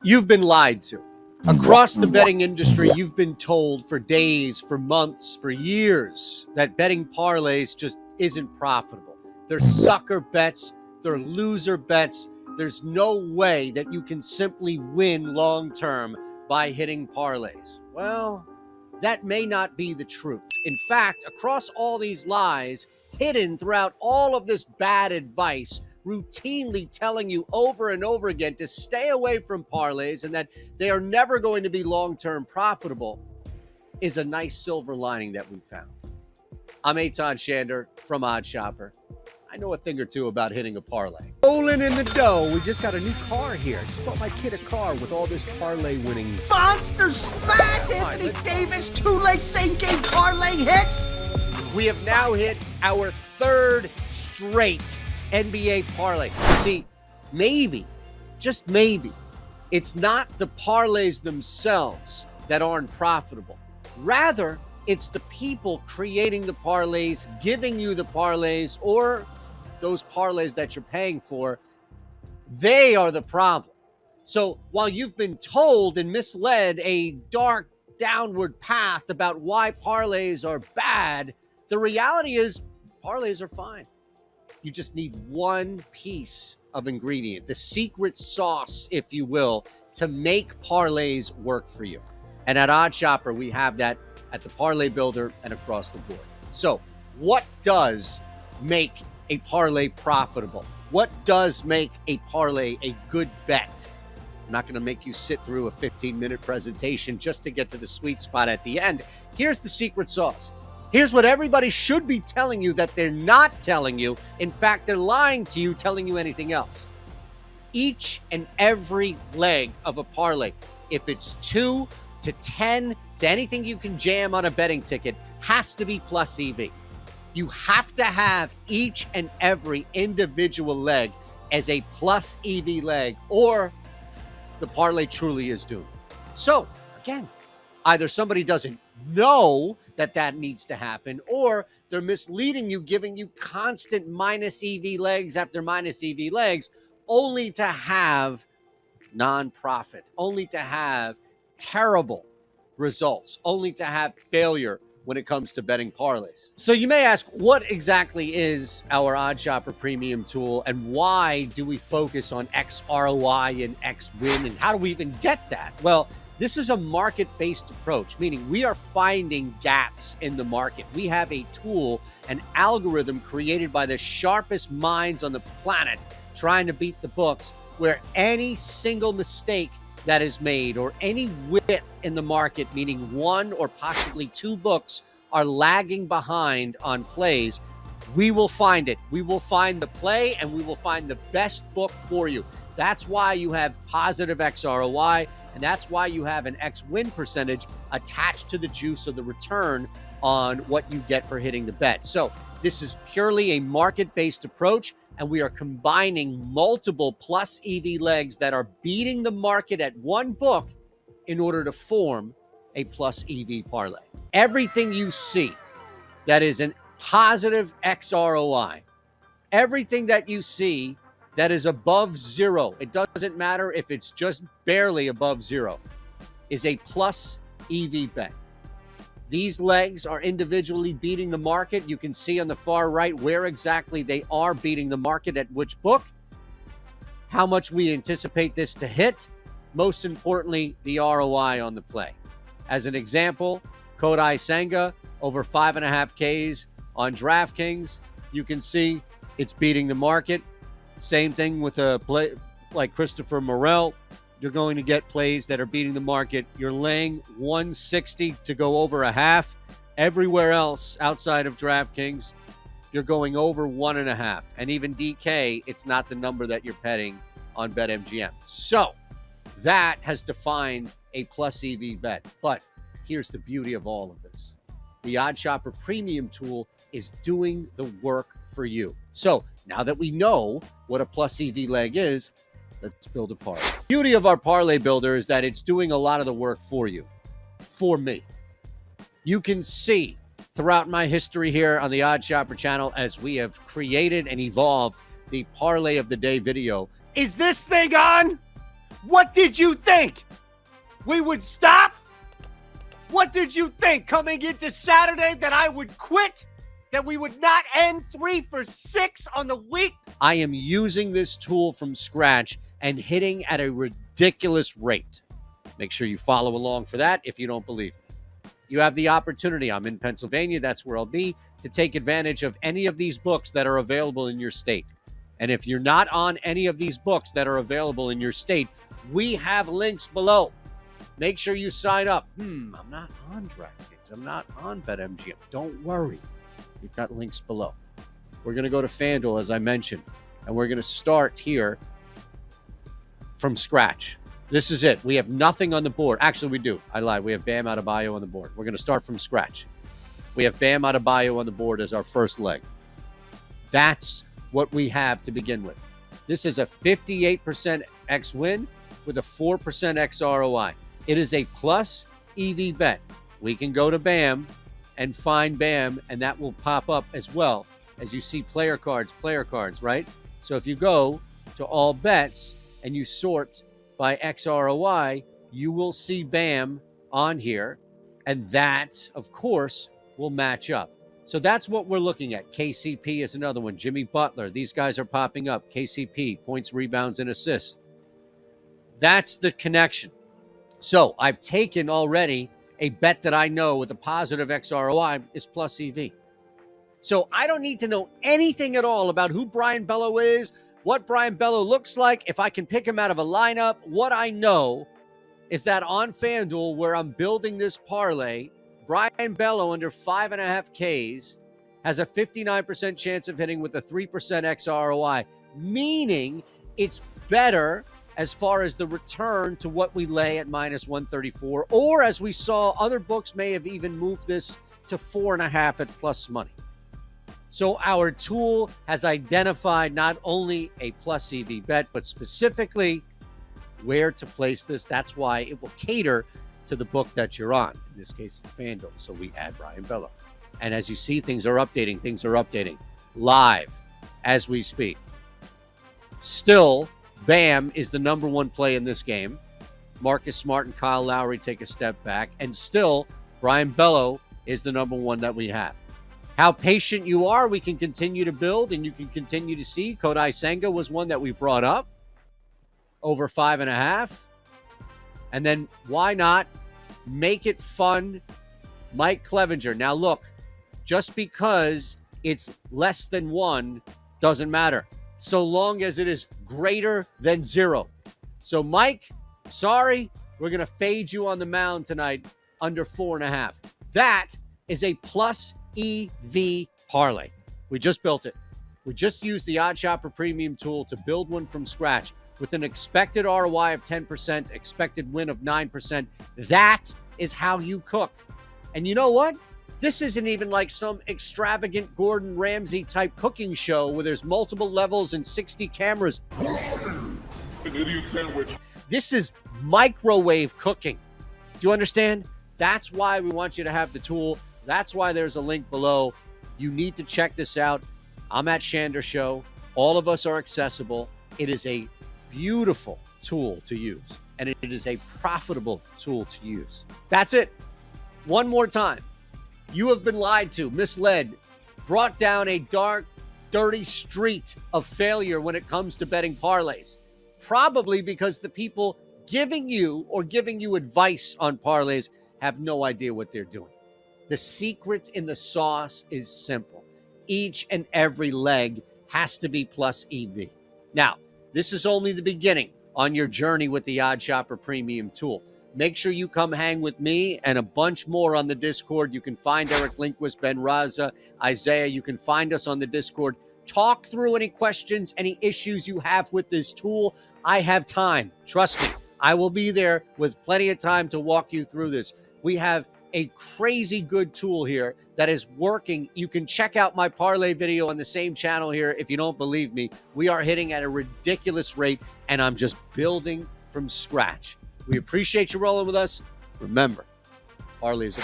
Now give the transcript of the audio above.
You've been lied to. Across the betting industry, you've been told for days, for months, for years, that betting parlays just isn't profitable. They're sucker bets, they're loser bets. There's no way that you can simply win long term by hitting parlays. Well, that may not be the truth. In fact, across all these lies, hidden throughout all of this bad advice, routinely telling you over and over again to stay away from parlays and that they are never going to be long-term profitable, is a nice silver lining that we found. I'm Eitan Shander from OddsShopper. I know a thing or two about hitting a parlay. Rolling in the dough. We just got a new car here. Just bought my kid a car with all this parlay winning. Monster smash! Anthony Davis, two-leg same-game parlay hits! We have now hit our third straight NBA parlay. See, maybe, just maybe, it's not the parlays themselves that aren't profitable. Rather, it's the people creating the parlays, giving you the parlays, or those parlays that you're paying for. They are the problem. So while you've been told and misled a dark downward path about why parlays are bad, the reality is parlays are fine. You just need one piece of ingredient, the secret sauce, if you will, to make parlays work for you. And at OddsShopper, we have that at the Parlay Builder and across the board. So what does make a parlay profitable? What does make a parlay a good bet? I'm not going to make you sit through a 15-minute presentation just to get to the sweet spot at the end. Here's the secret sauce. Here's what everybody should be telling you that they're not telling you. In fact, they're lying to you, telling you anything else. Each and every leg of a parlay, if it's 2 to 10 to anything you can jam on a betting ticket, has to be plus EV. You have to have each and every individual leg as a plus EV leg, or the parlay truly is doomed. So, again, either somebody doesn't know that needs to happen, or they're misleading you, giving you constant minus EV legs after minus EV legs, only to have non-profit, only to have terrible results, only to have failure when it comes to betting parlays. So you may ask, what exactly is our OddsShopper premium tool, and why do we focus on X ROI and X win, and how do we even get that? Well, this is a market-based approach, meaning we are finding gaps in the market. We have a tool, an algorithm created by the sharpest minds on the planet trying to beat the books, where any single mistake that is made or any width in the market, meaning one or possibly two books are lagging behind on plays, we will find it. We will find the play, and we will find the best book for you. That's why you have positive X ROI. And that's why you have an X win percentage attached to the juice of the return on what you get for hitting the bet. So this is purely a market-based approach, and we are combining multiple plus EV legs that are beating the market at one book in order to form a plus EV parlay. Everything you see that is an positive X ROI, everything that you see that is above zero, it doesn't matter if it's just barely above zero, is a plus EV bet. These legs are individually beating the market. You can see on the far right where exactly they are beating the market at which book, how much we anticipate this to hit, most importantly, the ROI on the play. As an example, Kodai Senga over 5.5 Ks on DraftKings. You can see it's beating the market. Same thing with a play like Christopher Morel. You're going to get plays that are beating the market. You're laying 160 to go over a half. Everywhere else outside of DraftKings, you're going over 1.5. And even DK, it's not the number that you're betting on BetMGM. So that has defined a plus EV bet. But here's the beauty of all of this. The OddsShopper premium tool is doing the work for you. So now that we know what a plus EV leg is, let's build a parlay. The beauty of our Parlay Builder is that it's doing a lot of the work for you, for me. You can see throughout my history here on the OddsShopper channel, as we have created and evolved the Parlay of the Day video. Is this thing on? What did you think? We would stop? What did you think coming into Saturday that I would quit? That we would not end 3 for 6 on the week? I am using this tool from scratch and hitting at a ridiculous rate. Make sure you follow along for that if you don't believe me. You have the opportunity. I'm in Pennsylvania. That's where I'll be, to take advantage of any of these books that are available in your state. And if you're not on any of these books that are available in your state, we have links below. Make sure you sign up. I'm not on DraftKings. I'm not on BetMGM. Don't worry. We've got links below. We're going to go to FanDuel, as I mentioned, and we're going to start here from scratch. This is it. We have nothing on the board. Actually, we do. I lied. We have Bam Adebayo on the board. We're going to start from scratch. We have Bam Adebayo on the board as our first leg. That's what we have to begin with. This is a 58% X win with a 4% X ROI. It is a plus EV bet. We can go to Bam and find Bam, and that will pop up as well as you see player cards, right? So if you go to all bets and you sort by XROI, you will see Bam on here, and that, of course, will match up. So that's what we're looking at. KCP is another one. Jimmy Butler. These guys are popping up. KCP, points, rebounds, and assists. That's the connection. So I've taken already a bet that I know with a positive XROI is plus EV. So I don't need to know anything at all about who Brian Bello is, what Brian Bello looks like, if I can pick him out of a lineup. What I know is that on FanDuel, where I'm building this parlay, Brian Bello under 5.5 Ks has a 59% chance of hitting with a 3% XROI, meaning it's better as far as the return to what we lay at minus 134, or as we saw, other books may have even moved this to 4.5 at plus money. So our tool has identified not only a plus EV bet, but specifically where to place this. That's why it will cater to the book that you're on. In this case, it's FanDuel. So we add Brian Bello. And as you see, things are updating live as we speak. Still, Bam is the number one play in this game. Marcus Smart and Kyle Lowry take a step back. And still, Brian Bello is the number one that we have. How patient you are, we can continue to build, and you can continue to see. Kodai Senga was one that we brought up. Over 5.5. And then why not make it fun? Mike Clevenger. Now look, just because it's less than 1 doesn't matter, so long as it is greater than 0. So Mike, sorry, we're going to fade you on the mound tonight under 4.5. That is a plus EV parlay. We just built it. We just used the OddsShopper Premium tool to build one from scratch with an expected ROI of 10%, expected win of 9%. That is how you cook. And you know what? This isn't even like some extravagant Gordon Ramsay type cooking show where there's multiple levels and 60 cameras. An idiot sandwich. This is microwave cooking. Do you understand? That's why we want you to have the tool. That's why there's a link below. You need to check this out. I'm at Shander Show. All of us are accessible. It is a beautiful tool to use, and it is a profitable tool to use. That's it. One more time. You have been lied to, misled, brought down a dark, dirty street of failure when it comes to betting parlays. Probably because the people giving you advice on parlays have no idea what they're doing. The secret in the sauce is simple. Each and every leg has to be plus EV. Now, this is only the beginning on your journey with the OddsShopper Premium tool. Make sure you come hang with me and a bunch more on the Discord. You can find Eric Lindquist, Ben Raza, Isaiah. You can find us on the Discord. Talk through any questions, any issues you have with this tool. I have time. Trust me. I will be there with plenty of time to walk you through this. We have a crazy good tool here that is working. You can check out my parlay video on the same channel here if you don't believe me. We are hitting at a ridiculous rate, and I'm just building from scratch. We appreciate you rolling with us. Remember, parlays are